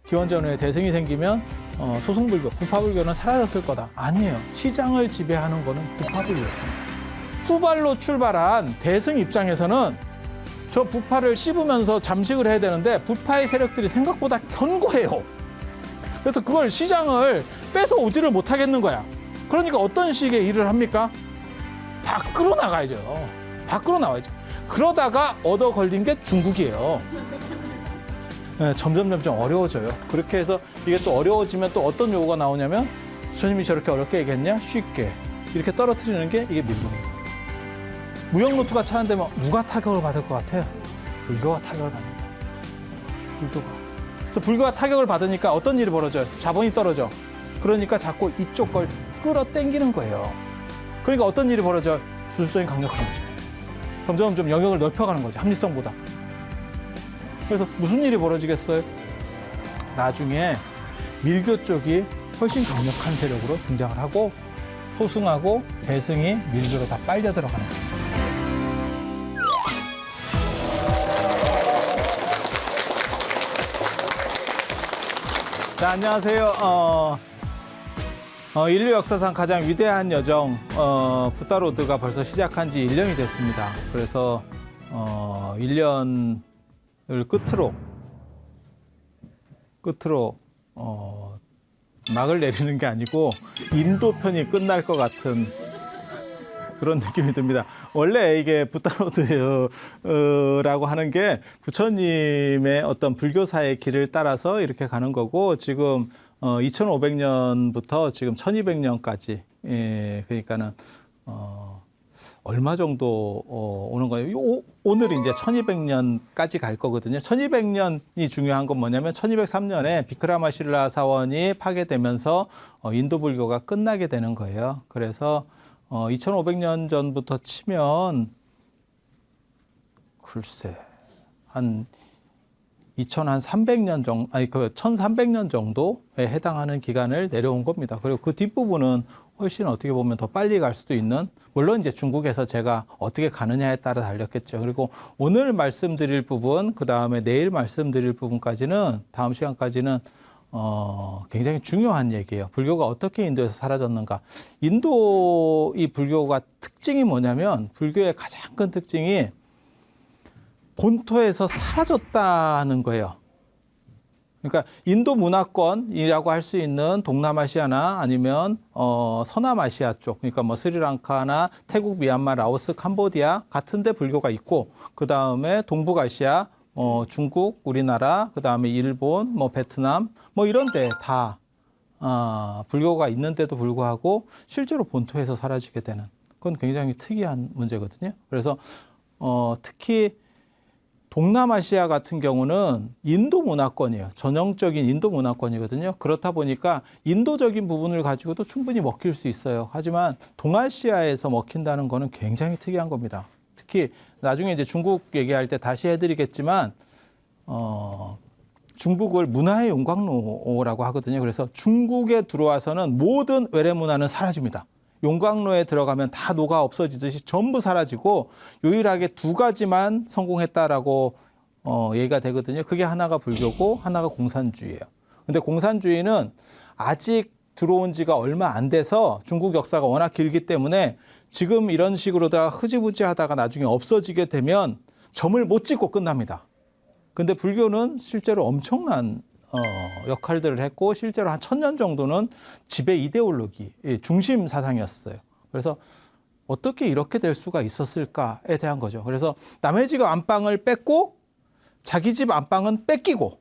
기원전 후에 대승이 생기면 소승불교, 부파불교는 사라졌을 거다. 아니에요. 시장을 지배하는 거는 부파불교였습니다. 후발로 출발한 대승 입장에서는 저 부파를 씹으면서 잠식을 해야 되는데 부파의 세력들이 생각보다 견고해요. 그래서 그걸 시장을 뺏어 오지를 못하겠는 거야. 그러니까 어떤 식의 일을 합니까? 밖으로 나가야죠. 밖으로 나와야죠. 그러다가 얻어 걸린 게 중국이에요. 네, 점점 어려워져요. 그렇게 해서 이게 또 어려워지면 또 어떤 요구가 나오냐면 부처님이 저렇게 어렵게 얘기했냐? 쉽게. 이렇게 떨어뜨리는 게 이게 밀봉입니다. 무역노트가 차는데면 누가 타격을 받을 것 같아요? 불교가 타격을 받는 거예요. 불교가. 그래서 불교가 타격을 받으니까 어떤 일이 벌어져요? 자본이 떨어져. 그러니까 자꾸 이쪽 걸 끌어당기는 거예요. 그러니까 어떤 일이 벌어져요? 주술성이 강력한 거죠. 점점 영역을 넓혀가는 거죠. 합리성보다. 그래서 무슨 일이 벌어지겠어요? 나중에 밀교 쪽이 훨씬 강력한 세력으로 등장을 하고 소승하고 대승이 밀교로 다 빨려 들어가는 거예요. 자, 안녕하세요. 인류 역사상 가장 위대한 여정 붓다로드가 벌써 시작한 지 1년이 됐습니다. 그래서 1년을 끝으로 막을 내리는 게 아니고 인도 편이 끝날 것 같은 그런 느낌이 듭니다. 원래 이게 붓다로드라고 하는 게 부처님의 어떤 불교사의 길을 따라서 이렇게 가는 거고 지금 2500년부터 지금 1200년까지 그러니까는 얼마 정도 오는 거예요. 오늘 이제 1200년까지 갈 거거든요. 1200년이 중요한 건 뭐냐면 1203년에 비크라마실라 사원이 파괴되면서 인도 불교가 끝나게 되는 거예요. 그래서 2500년 전부터 치면 글쎄 한 2300년 정도, 아니 그 1300년 정도에 해당하는 기간을 내려온 겁니다. 그리고 그 뒷부분은 훨씬 어떻게 보면 더 빨리 갈 수도 있는, 물론 이제 중국에서 제가 어떻게 가느냐에 따라 달렸겠죠. 그리고 오늘 말씀드릴 부분, 그 다음에 내일 말씀드릴 부분까지는, 다음 시간까지는 굉장히 중요한 얘기예요. 불교가 어떻게 인도에서 사라졌는가. 인도 이 불교가 특징이 뭐냐면, 불교의 가장 큰 특징이 본토에서 사라졌다는 거예요. 그러니까 인도 문화권이라고 할 수 있는 동남아시아나 아니면 서남아시아 쪽, 그러니까 뭐 스리랑카나 태국, 미얀마, 라오스, 캄보디아 같은 데 불교가 있고, 그 다음에 동북아시아, 중국, 우리나라, 그 다음에 일본, 뭐 베트남, 뭐 이런 데 다 불교가 있는데도 불구하고 실제로 본토에서 사라지게 되는, 그건 굉장히 특이한 문제거든요. 그래서 특히 동남아시아 같은 경우는 인도 문화권이에요. 전형적인 인도 문화권이거든요. 그렇다 보니까 인도적인 부분을 가지고도 충분히 먹힐 수 있어요. 하지만 동아시아에서 먹힌다는 거는 굉장히 특이한 겁니다. 특히 나중에 이제 중국 얘기할 때 다시 해드리겠지만 중국을 문화의 용광로라고 하거든요. 그래서 중국에 들어와서는 모든 외래 문화는 사라집니다. 용광로에 들어가면 다 녹아 없어지듯이 전부 사라지고 유일하게 두 가지만 성공했다라고 얘기가 되거든요. 그게 하나가 불교고 하나가 공산주의예요. 근데 공산주의는 아직 들어온 지가 얼마 안 돼서 중국 역사가 워낙 길기 때문에 지금 이런 식으로다가 흐지부지 하다가 나중에 없어지게 되면 점을 못 찍고 끝납니다. 근데 불교는 실제로 엄청난 역할들을 했고 실제로 한 1000년 정도는 지배 이데올로기, 중심 사상이었어요. 그래서 어떻게 이렇게 될 수가 있었을까에 대한 거죠. 그래서 남의 집 안방을 뺏고 자기 집 안방은 뺏기고,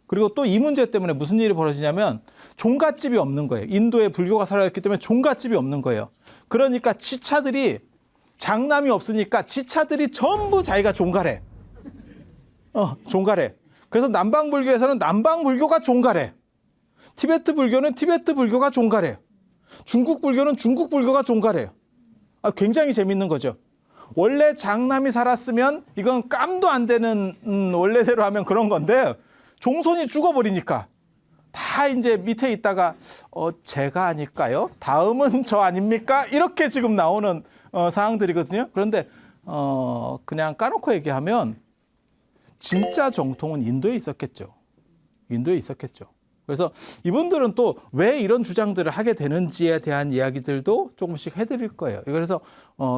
그리고 또 이 문제 때문에 무슨 일이 벌어지냐면 종갓집이 없는 거예요. 인도에 불교가 사라졌기 때문에 종갓집이 없는 거예요. 그러니까 지차들이, 장남이 없으니까 지차들이 전부 자기가 종가래. 종가래. 그래서 남방불교에서는 남방불교가 종가래. 티베트 불교는 티베트 불교가 종가래. 중국 불교는 중국 불교가 종가래요. 굉장히 재밌는 거죠. 원래 장남이 살았으면 이건 깜도 안 되는 원래대로 하면 그런 건데 종손이 죽어버리니까 다 이제 밑에 있다가 제가 아닐까요? 다음은 저 아닙니까? 이렇게 지금 나오는 상황들이거든요. 그런데 그냥 까놓고 얘기하면 진짜 정통은 인도에 있었겠죠. 인도에 있었겠죠. 그래서 이분들은 또 왜 이런 주장들을 하게 되는지에 대한 이야기들도 조금씩 해드릴 거예요. 그래서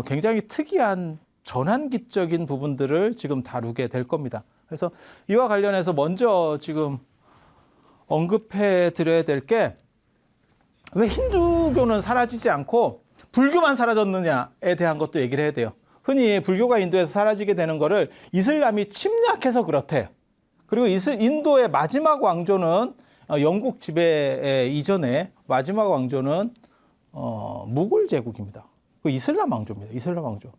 굉장히 특이한 전환기적인 부분들을 지금 다루게 될 겁니다. 그래서 이와 관련해서 먼저 지금 언급해 드려야 될 게 왜 힌두교는 사라지지 않고 불교만 사라졌느냐에 대한 것도 얘기를 해야 돼요. 흔히 불교가 인도에서 사라지게 되는 거를 이슬람이 침략해서 그렇대요. 그리고 인도의 마지막 왕조는 영국 지배 이전에 마지막 왕조는 무굴 제국입니다. 그 이슬람 왕조입니다. 이슬람 왕조.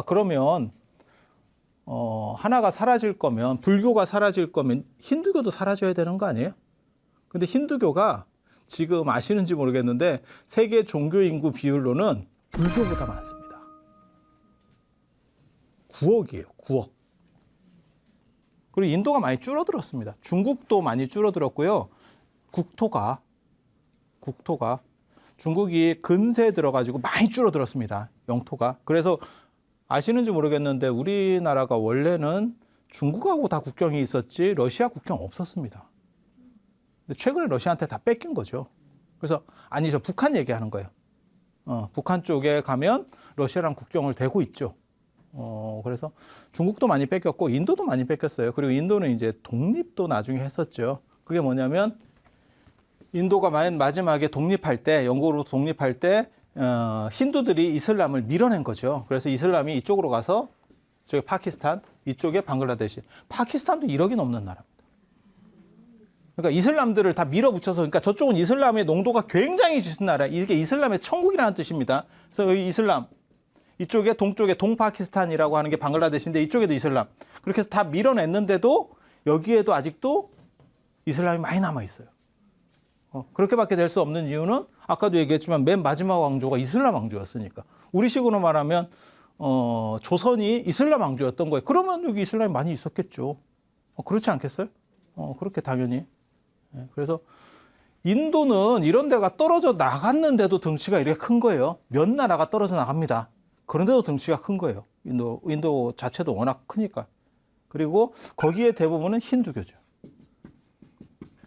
그러면 하나가 사라질 거면 불교가 사라질 거면 힌두교도 사라져야 되는 거 아니에요? 근데 힌두교가 지금 아시는지 모르겠는데 세계 종교 인구 비율로는 불교보다 많습니다. 9억이에요. 9억. 그리고 인도가 많이 줄어들었습니다. 중국도 많이 줄어들었고요. 국토가 중국이 근세에 들어가지고 많이 줄어들었습니다. 영토가. 그래서 아시는지 모르겠는데 우리나라가 원래는 중국하고 다 국경이 있었지 러시아 국경 없었습니다. 근데 최근에 러시아한테 다 뺏긴 거죠. 그래서 아니죠. 북한 얘기하는 거예요. 북한 쪽에 가면 러시아랑 국경을 대고 있죠. 그래서 중국도 많이 뺏겼고 인도도 많이 뺏겼어요. 그리고 인도는 이제 독립도 나중에 했었죠. 그게 뭐냐면 인도가 마지막에 독립할 때, 영국으로 독립할 때 힌두들이 이슬람을 밀어낸 거죠. 그래서 이슬람이 이쪽으로 가서 저기 파키스탄, 이쪽에 방글라데시. 파키스탄도 1억이 넘는 나라입니다. 그러니까 이슬람들을 다 밀어붙여서, 그러니까 저쪽은 이슬람의 농도가 굉장히 짙은 나라. 이게 이슬람의 천국이라는 뜻입니다. 그래서 여기 이슬람, 이쪽에 동쪽에 동파키스탄이라고 하는 게 방글라데시인데 이쪽에도 이슬람. 그렇게 해서 다 밀어냈는데도 여기에도 아직도 이슬람이 많이 남아 있어요. 그렇게밖에 될 수 없는 이유는 아까도 얘기했지만 맨 마지막 왕조가 이슬람 왕조였으니까. 우리식으로 말하면 조선이 이슬람 왕조였던 거예요. 그러면 여기 이슬람이 많이 있었겠죠. 그렇지 않겠어요? 그렇게 당연히. 그래서 인도는 이런 데가 떨어져 나갔는데도 덩치가 이렇게 큰 거예요. 몇 나라가 떨어져 나갑니다. 그런데도 덩치가 큰 거예요. 인도 자체도 워낙 크니까. 그리고 거기에 대부분은 힌두교죠.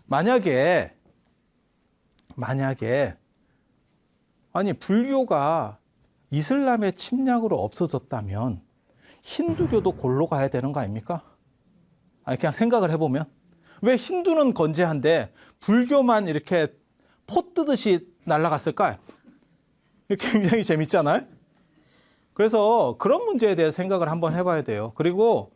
만약에 아니 불교가 이슬람의 침략으로 없어졌다면 힌두교도 골로 가야 되는 거 아닙니까? 아니 그냥 생각을 해보면 왜 힌두는 건재한데 불교만 이렇게 포 뜨듯이 날아갔을까요? 굉장히 재밌잖아요. 그래서 그런 문제에 대해서 생각을 한번 해봐야 돼요. 그리고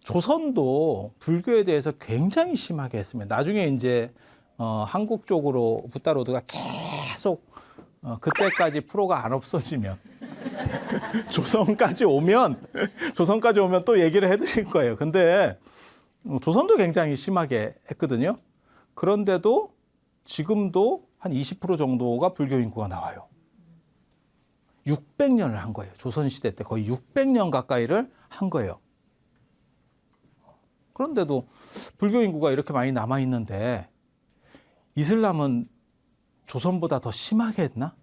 조선도 불교에 대해서 굉장히 심하게 했습니다. 나중에 이제 한국 쪽으로 붓다로드가 계속 그때까지 프로가 안 없어지면 조선까지 오면 또 얘기를 해드릴 거예요. 근데 조선도 굉장히 심하게 했거든요. 그런데도 지금도 한 20% 정도가 불교 인구가 나와요. 600년을 한 거예요. 조선시대 때 거의 600년 가까이를 한 거예요. 그런데도 불교 인구가 이렇게 많이 남아있는데 이슬람은 조선보다 더 심하게 했나?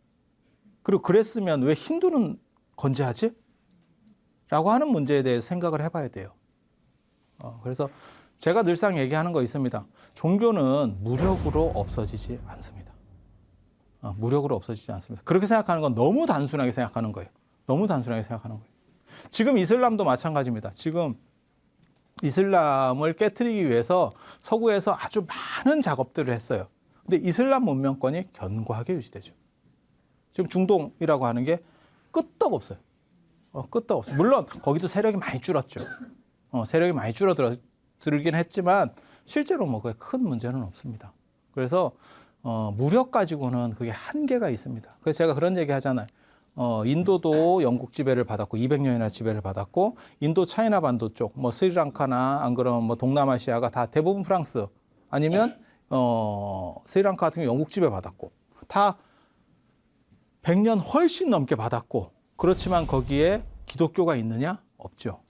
그리고 그랬으면 왜 힌두는 건재하지? 라고 하는 문제에 대해서 생각을 해봐야 돼요. 그래서 제가 늘상 얘기하는 거 있습니다. 종교는 무력으로 없어지지 않습니다. 무력으로 없어지지 않습니다. 그렇게 생각하는 건 너무 단순하게 생각하는 거예요. 너무 단순하게 생각하는 거예요. 지금 이슬람도 마찬가지입니다. 지금 이슬람을 깨트리기 위해서 서구에서 아주 많은 작업들을 했어요. 근데 이슬람 문명권이 견고하게 유지되죠. 지금 중동이라고 하는 게 끄떡없어요. 끄떡없어요. 물론 거기도 세력이 많이 줄었죠. 세력이 많이 줄어들긴 했지만 실제로 뭐 그게 큰 문제는 없습니다. 그래서 무력 가지고는 그게 한계가 있습니다. 그래서 제가 그런 얘기 하잖아요. 인도도 영국 지배를 받았고 200년이나 지배를 받았고 인도 차이나 반도 쪽, 뭐 스리랑카나 안 그러면 뭐 동남아시아가 다 대부분 프랑스 아니면 스리랑카 같은 경우 영국 지배 받았고 다 100년 훨씬 넘게 받았고 그렇지만 거기에 기독교가 있느냐? 없죠.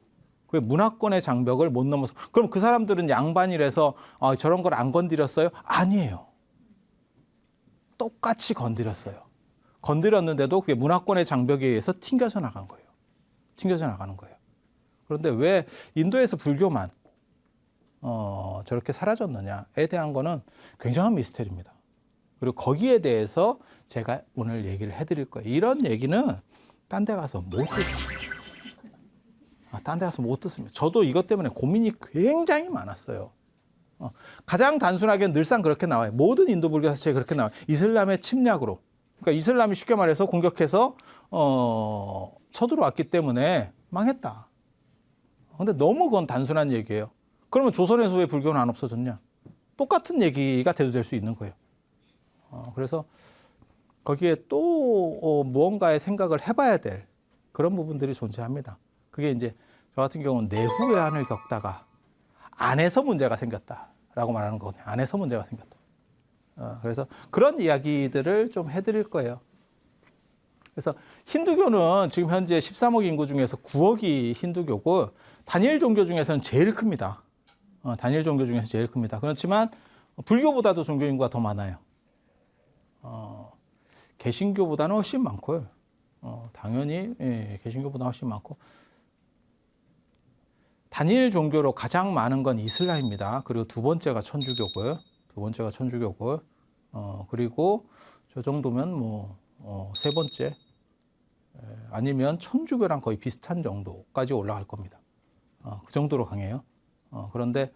그 문화권의 장벽을 못 넘어서 그럼 그 사람들은 양반이라서 저런 걸 안 건드렸어요? 아니에요. 똑같이 건드렸어요. 건드렸는데도 그게 문화권의 장벽에 의해서 튕겨져 나간 거예요. 튕겨져 나가는 거예요. 그런데 왜 인도에서 불교만 저렇게 사라졌느냐에 대한 거는 굉장한 미스터리입니다. 그리고 거기에 대해서 제가 오늘 얘기를 해드릴 거예요. 이런 얘기는 딴 데 가서 못 듣습니다. 딴 데 가서 못 듣습니다. 저도 이것 때문에 고민이 굉장히 많았어요. 가장 단순하게 늘상 그렇게 나와요. 모든 인도 불교 사체에 그렇게 나와요. 이슬람의 침략으로. 그러니까 이슬람이 쉽게 말해서 공격해서 쳐들어왔기 때문에 망했다. 근데 너무 그건 단순한 얘기예요. 그러면 조선에서 왜 불교는 안 없어졌냐? 똑같은 얘기가 돼도 될 수 있는 거예요. 그래서 거기에 또 무언가의 생각을 해봐야 될 그런 부분들이 존재합니다. 그게 이제 저 같은 경우는 내후회한을 겪다가 안에서 문제가 생겼다라고 말하는 거거든요. 안에서 문제가 생겼다. 그래서 그런 이야기들을 좀 해드릴 거예요. 그래서 힌두교는 지금 현재 13억 인구 중에서 9억이 힌두교고 단일 종교 중에서는 제일 큽니다. 단일 종교 중에서 제일 큽니다. 그렇지만 불교보다도 종교 인구가 더 많아요. 개신교보다는 훨씬 많고요. 당연히 개신교보다 훨씬 많고 단일 종교로 가장 많은 건 이슬람입니다. 그리고 두 번째가 천주교고요. 그리고 저 정도면 세 번째 아니면 천주교랑 거의 비슷한 정도까지 올라갈 겁니다. 그 정도로 강해요. 그런데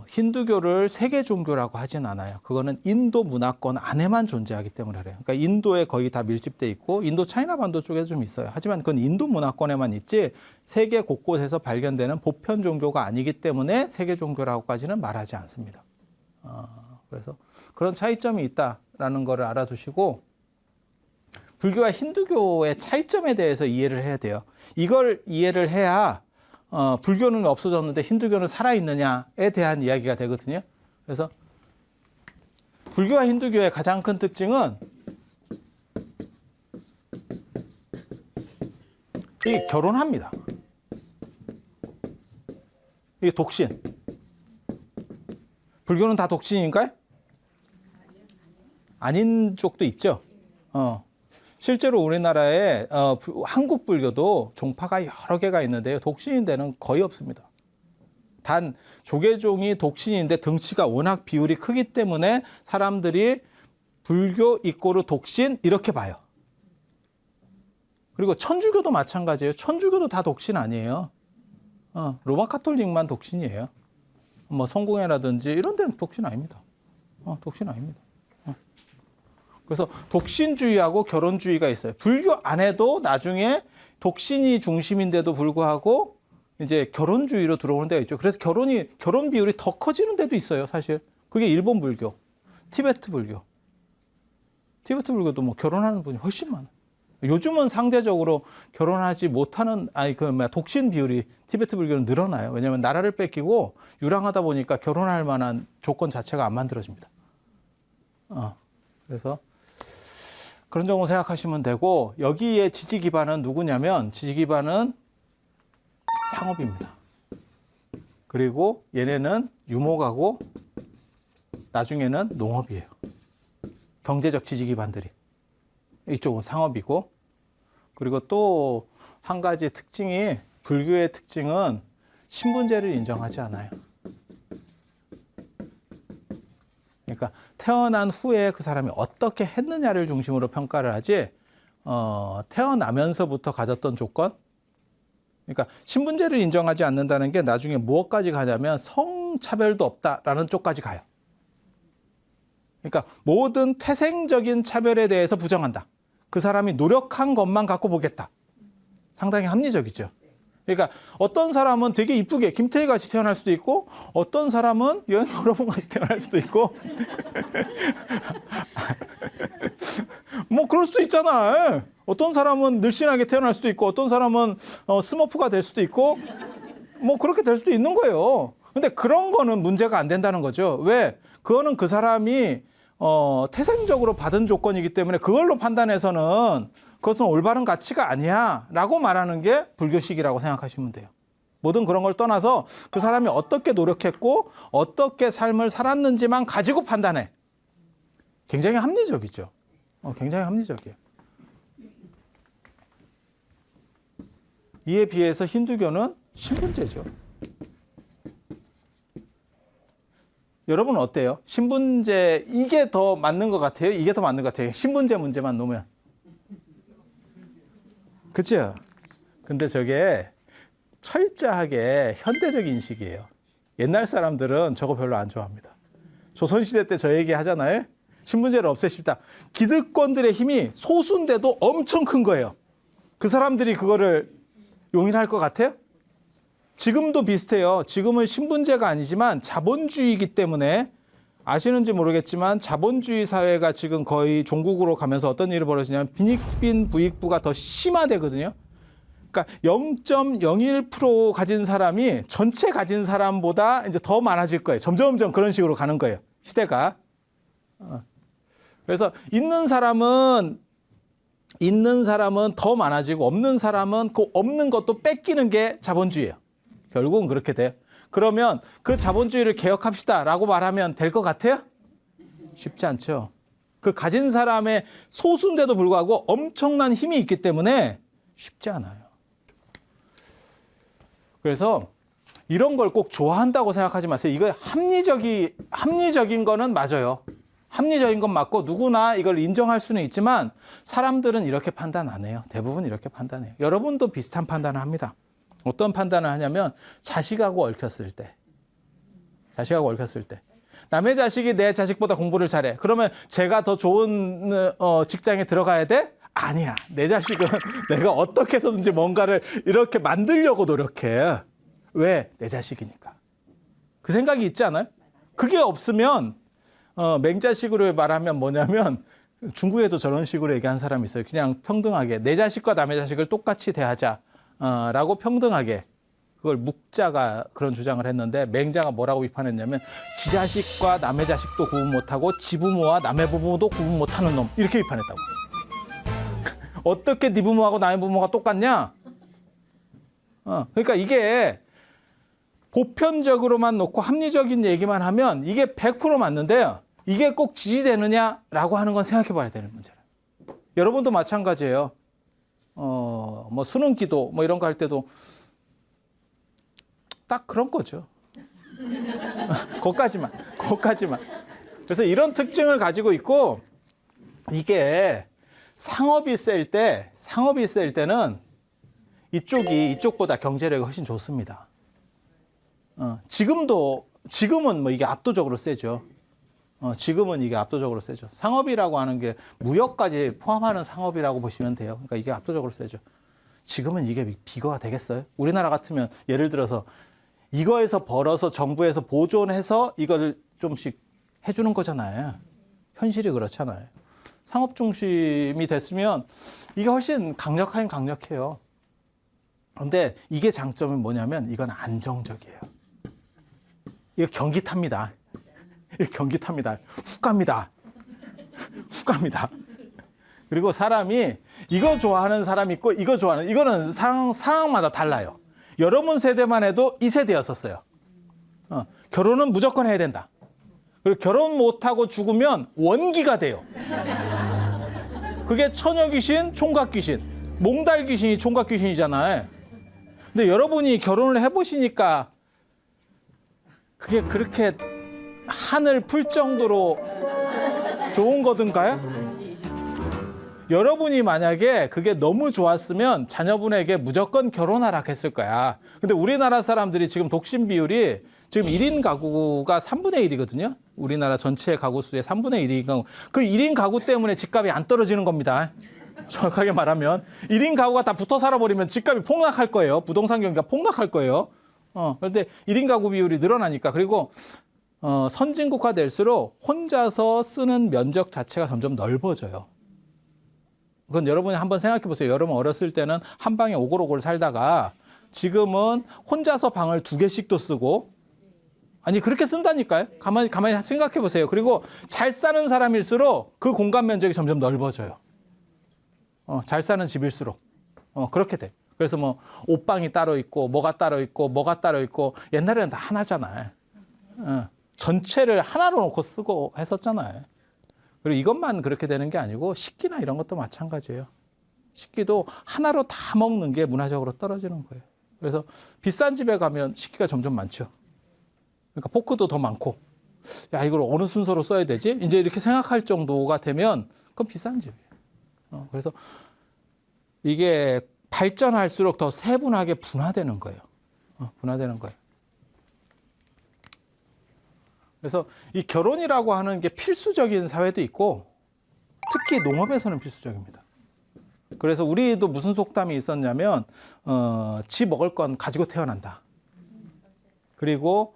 힌두교를 세계 종교라고 하진 않아요. 그거는 인도 문화권 안에만 존재하기 때문에 그래요. 그러니까 인도에 거의 다 밀집돼 있고 인도 차이나 반도 쪽에도 좀 있어요. 하지만 그건 인도 문화권에만 있지 세계 곳곳에서 발견되는 보편 종교가 아니기 때문에 세계 종교라고까지는 말하지 않습니다. 그래서 그런 차이점이 있다라는 것을 알아두시고 불교와 힌두교의 차이점에 대해서 이해를 해야 돼요. 이걸 이해를 해야 불교는 없어졌는데 힌두교는 살아있느냐에 대한 이야기가 되거든요. 그래서 불교와 힌두교의 가장 큰 특징은 이게 결혼합니다. 이게 독신. 불교는 다 독신인가요? 아닌 쪽도 있죠. 실제로 우리나라에 한국 불교도 종파가 여러 개가 있는데요. 독신인 데는 거의 없습니다. 단 조계종이 독신인데 덩치가 워낙 비율이 크기 때문에 사람들이 불교 이꼬르 독신 이렇게 봐요. 그리고 천주교도 마찬가지예요. 천주교도 다 독신 아니에요. 로마 카톨릭만 독신이에요. 성공회라든지 이런 데는 독신 아닙니다. 독신 아닙니다. 그래서 독신주의하고 결혼주의가 있어요. 불교 안에도 나중에 독신이 중심인데도 불구하고 이제 결혼주의로 들어오는 데가 있죠. 그래서 결혼 비율이 더 커지는 데도 있어요, 사실. 그게 일본 불교, 티베트 불교. 티베트 불교도 결혼하는 분이 훨씬 많아요. 요즘은 상대적으로 결혼하지 못하는, 독신 비율이 티베트 불교는 늘어나요. 왜냐하면 나라를 뺏기고 유랑하다 보니까 결혼할 만한 조건 자체가 안 만들어집니다. 그래서 그런 정도 생각하시면 되고, 여기에 지지 기반은 누구냐면, 지지 기반은 상업입니다. 그리고 얘네는 유목하고 나중에는 농업이에요. 경제적 지지 기반들이. 이쪽은 상업이고, 그리고 또 한 가지 특징이, 불교의 특징은 신분제를 인정하지 않아요. 그러니까 태어난 후에 그 사람이 어떻게 했느냐를 중심으로 평가를 하지, 태어나면서부터 가졌던 조건, 그러니까 신분제를 인정하지 않는다는 게 나중에 무엇까지 가냐면 성차별도 없다라는 쪽까지 가요. 그러니까 모든 태생적인 차별에 대해서 부정한다. 그 사람이 노력한 것만 갖고 보겠다. 상당히 합리적이죠. 그러니까 어떤 사람은 되게 이쁘게 김태희 같이 태어날 수도 있고, 어떤 사람은 여러분 같이 태어날 수도 있고, 그럴 수도 있잖아. 어떤 사람은 늘씬하게 태어날 수도 있고, 어떤 사람은 스머프가 될 수도 있고, 그렇게 될 수도 있는 거예요. 근데 그런 거는 문제가 안 된다는 거죠. 왜? 그거는 그 사람이 태생적으로 받은 조건이기 때문에 그걸로 판단해서는 그것은 올바른 가치가 아니야 라고 말하는 게 불교식이라고 생각하시면 돼요. 모든 그런 걸 떠나서 그 사람이 어떻게 노력했고 어떻게 삶을 살았는지만 가지고 판단해. 굉장히 합리적이죠. 굉장히 합리적이에요. 이에 비해서 힌두교는 신분제죠. 여러분 어때요? 신분제 이게 더 맞는 것 같아요? 이게 더 맞는 것 같아요? 신분제 문제만 놓으면. 그죠? 근데 저게 철저하게 현대적 인식이에요. 옛날 사람들은 저거 별로 안 좋아합니다. 조선시대 때 저 얘기 하잖아요. 신분제를 없애십다. 기득권들의 힘이 소수인데도 엄청 큰 거예요. 그 사람들이 그거를 용인할 것 같아요? 지금도 비슷해요. 지금은 신분제가 아니지만 자본주의이기 때문에 아시는지 모르겠지만 자본주의 사회가 지금 거의 종국으로 가면서 어떤 일이 벌어지냐면 빈익빈 부익부가 더 심화되거든요. 그러니까 0.01% 가진 사람이 전체 가진 사람보다 이제 더 많아질 거예요. 점점 그런 식으로 가는 거예요. 시대가. 그래서 있는 사람은 더 많아지고 없는 사람은 그 없는 것도 뺏기는 게 자본주의예요. 결국은 그렇게 돼요. 그러면 그 자본주의를 개혁합시다라고 말하면 될 것 같아요? 쉽지 않죠. 그 가진 사람의 소수인데도 불구하고 엄청난 힘이 있기 때문에 쉽지 않아요. 그래서 이런 걸 꼭 좋아한다고 생각하지 마세요. 이거 합리적인 거는 맞아요. 합리적인 건 맞고 누구나 이걸 인정할 수는 있지만 사람들은 이렇게 판단 안 해요. 대부분 이렇게 판단해요. 여러분도 비슷한 판단을 합니다. 어떤 판단을 하냐면 자식하고 얽혔을 때. 남의 자식이 내 자식보다 공부를 잘해. 그러면 제가 더 좋은 직장에 들어가야 돼? 아니야. 내 자식은 내가 어떻게 해서든지 뭔가를 이렇게 만들려고 노력해. 왜? 내 자식이니까. 그 생각이 있지 않아요? 그게 없으면 맹자식으로 말하면 뭐냐면 중국에도 저런 식으로 얘기한 사람이 있어요. 그냥 평등하게 내 자식과 남의 자식을 똑같이 대하자. 라고 평등하게 그걸 묵자가 그런 주장을 했는데 맹자가 뭐라고 비판했냐면 지 자식과 남의 자식도 구분 못하고 지 부모와 남의 부모도 구분 못하는 놈 이렇게 비판했다고. 어떻게 네 부모하고 남의 부모가 똑같냐? 그러니까 이게 보편적으로만 놓고 합리적인 얘기만 하면 이게 100% 맞는데요. 이게 꼭 지지되느냐라고 하는 건 생각해 봐야 되는 문제예요. 여러분도 마찬가지예요. 뭐 수능 기도 뭐 이런 거 할 때도 딱 그런 거죠. 거기까지만. 그래서 이런 특징을 가지고 있고 이게 상업이 셀 때는 이쪽보다 경제력이 훨씬 좋습니다. 지금은 뭐 이게 압도적으로 세죠. 지금은 이게 압도적으로 세죠. 상업이라고 하는 게 무역까지 포함하는 상업이라고 보시면 돼요. 그러니까 이게 압도적으로 세죠. 지금은 이게 비거가 되겠어요? 우리나라 같으면 예를 들어서 이거에서 벌어서 정부에서 보존해서 이걸 좀씩 해주는 거잖아요. 현실이 그렇잖아요. 상업 중심이 됐으면 이게 훨씬 강력하긴 강력해요. 그런데 이게 장점이 뭐냐면 이건 안정적이에요. 이거 경기 탑니다. 훅 갑니다. 그리고 사람이 이거 좋아하는 사람이 있고 이거 좋아하는 이거는 상황마다 달라요. 여러분 세대만 해도 이 세대였었어요. 결혼은 무조건 해야 된다. 그리고 결혼 못하고 죽으면 원기가 돼요. 그게 처녀 귀신, 총각 귀신, 몽달 귀신이 총각 귀신이잖아요. 근데 여러분이 결혼을 해보시니까 그게 그렇게 하늘 풀 정도로 좋은 거든가요? 여러분이 만약에 그게 너무 좋았으면 자녀분에게 무조건 결혼하라 했을 거야. 근데 우리나라 사람들이 지금 독신 비율이 지금 1인 가구가 3분의 1이거든요. 우리나라 전체 가구 수의 3분의 1이니까 그 1인 가구 때문에 집값이 안 떨어지는 겁니다. 정확하게 말하면 1인 가구가 다 붙어 살아버리면 집값이 폭락할 거예요. 부동산 경기가 폭락할 거예요. 그런데 1인 가구 비율이 늘어나니까. 그리고 선진국화 될수록 혼자서 쓰는 면적 자체가 점점 넓어져요. 그건 여러분이 한번 생각해 보세요. 여러분 어렸을 때는 한 방에 오골오골 살다가 지금은 혼자서 방을 2개씩도 쓰고 아니 그렇게 쓴다니까요. 가만히 생각해 보세요. 그리고 잘 사는 사람일수록 그 공간 면적이 점점 넓어져요. 잘 사는 집일수록 그렇게 돼. 그래서 뭐 옷방이 따로 있고 뭐가 따로 있고 옛날에는 다 하나잖아요. 전체를 하나로 놓고 쓰고 했었잖아요. 그리고 이것만 그렇게 되는 게 아니고 식기나 이런 것도 마찬가지예요. 식기도 하나로 다 먹는 게 문화적으로 떨어지는 거예요. 그래서 비싼 집에 가면 식기가 점점 많죠. 그러니까 포크도 더 많고, 야, 이걸 어느 순서로 써야 되지? 이제 이렇게 생각할 정도가 되면 그건 비싼 집이에요. 그래서 이게 발전할수록 더 세분하게 분화되는 거예요. 분화되는 거예요. 그래서 이 결혼이라고 하는 게 필수적인 사회도 있고, 특히 농업에서는 필수적입니다. 그래서 우리도 무슨 속담이 있었냐면, 지 먹을 건 가지고 태어난다. 그리고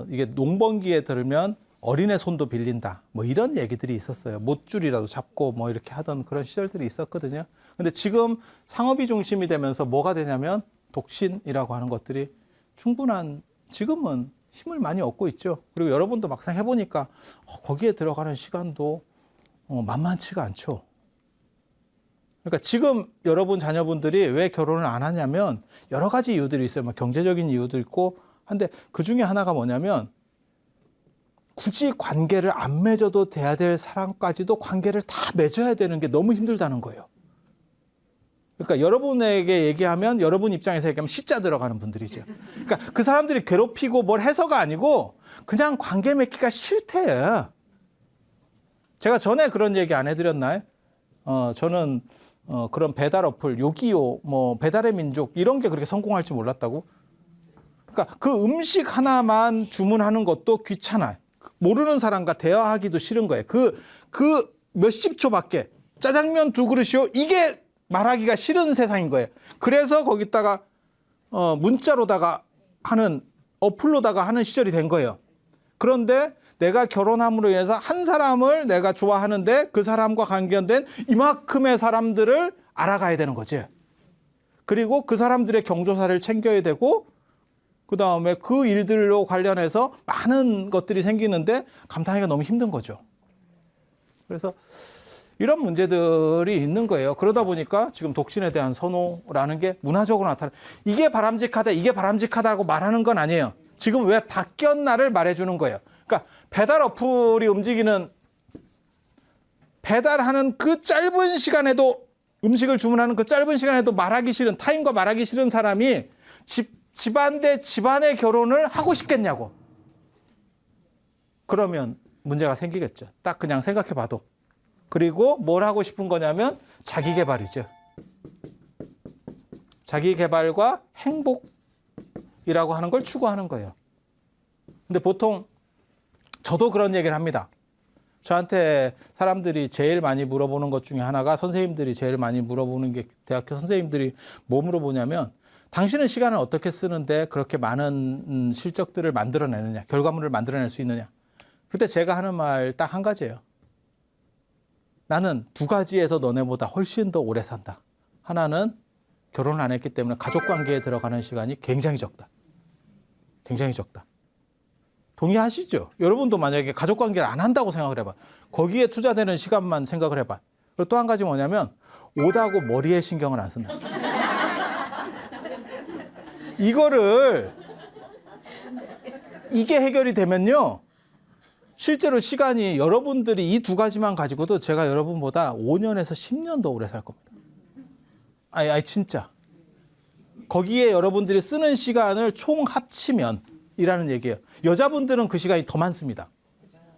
이게 농번기에 들면 어린애 손도 빌린다. 뭐 이런 얘기들이 있었어요. 못줄이라도 잡고 뭐 이렇게 하던 그런 시절들이 있었거든요. 근데 지금 상업이 중심이 되면서 뭐가 되냐면 독신이라고 하는 것들이 충분한 지금은 힘을 많이 얻고 있죠. 그리고 여러분도 막상 해보니까 거기에 들어가는 시간도 만만치가 않죠. 그러니까 지금 여러분 자녀분들이 왜 결혼을 안 하냐면 여러 가지 이유들이 있어요. 뭐 경제적인 이유도 있고 한데 그 중에 하나가 뭐냐면 굳이 관계를 안 맺어도 돼야 될 사람까지도 관계를 다 맺어야 되는 게 너무 힘들다는 거예요. 그러니까 여러분에게 얘기하면 여러분 입장에서 얘기하면 시자 들어가는 분들이죠. 그러니까 그 사람들이 괴롭히고 뭘 해서가 아니고 그냥 관계 맺기가 싫대요. 제가 전에 그런 얘기 안 해드렸나요? 저는 그런 배달 어플, 요기요, 뭐 배달의 민족 이런 게 그렇게 성공할 줄 몰랐다고. 그러니까 그 음식 하나만 주문하는 것도 귀찮아요. 모르는 사람과 대화하기도 싫은 거예요. 그 몇십 초밖에 짜장면 2그릇이요. 이게 말하기가 싫은 세상인 거예요. 그래서 거기다가 문자로다가 하는 어플로다가 하는 시절이 된 거예요. 그런데 내가 결혼함으로 인해서 한 사람을 내가 좋아하는데 그 사람과 관련된 이만큼의 사람들을 알아가야 되는 거지. 그리고 그 사람들의 경조사를 챙겨야 되고 그다음에 그 일들로 관련해서 많은 것들이 생기는데 감당하기가 너무 힘든 거죠. 그래서 이런 문제들이 있는 거예요. 그러다 보니까 지금 독신에 대한 선호라는 게 문화적으로 나타나. 이게 바람직하다, 이게 바람직하다고 말하는 건 아니에요. 지금 왜 바뀌었나를 말해주는 거예요. 그러니까 배달 어플이 움직이는 배달하는 그 짧은 시간에도 음식을 주문하는 그 짧은 시간에도 말하기 싫은 타인과 말하기 싫은 사람이 집안 대 집안의 결혼을 하고 싶겠냐고. 그러면 문제가 생기겠죠. 딱 그냥 생각해 봐도. 그리고 뭘 하고 싶은 거냐면 자기 개발이죠. 자기 개발과 행복이라고 하는 걸 추구하는 거예요. 근데 보통 저도 그런 얘기를 합니다. 저한테 사람들이 제일 많이 물어보는 것 중에 하나가 선생님들이 제일 많이 물어보는 게 대학교 선생님들이 뭐 물어보냐면 당신은 시간을 어떻게 쓰는데 그렇게 많은 실적들을 만들어내느냐, 결과물을 만들어낼 수 있느냐. 그때 제가 하는 말 딱 한 가지예요. 나는 2가지에서 너네보다 훨씬 더 오래 산다. 하나는 결혼을 안 했기 때문에 가족관계에 들어가는 시간이 굉장히 적다. 굉장히 적다. 동의하시죠? 여러분도 만약에 가족관계를 안 한다고 생각을 해봐. 거기에 투자되는 시간만 생각을 해봐. 그리고 또 한 가지 뭐냐면 오다고 머리에 신경을 안 쓴다. 이게 해결이 되면요. 실제로 시간이 여러분들이 이 2가지만 가지고도 제가 여러분보다 5년에서 10년 더 오래 살 겁니다. 아니 진짜. 거기에 여러분들이 쓰는 시간을 총 합치면 이라는 얘기예요. 여자분들은 그 시간이 더 많습니다.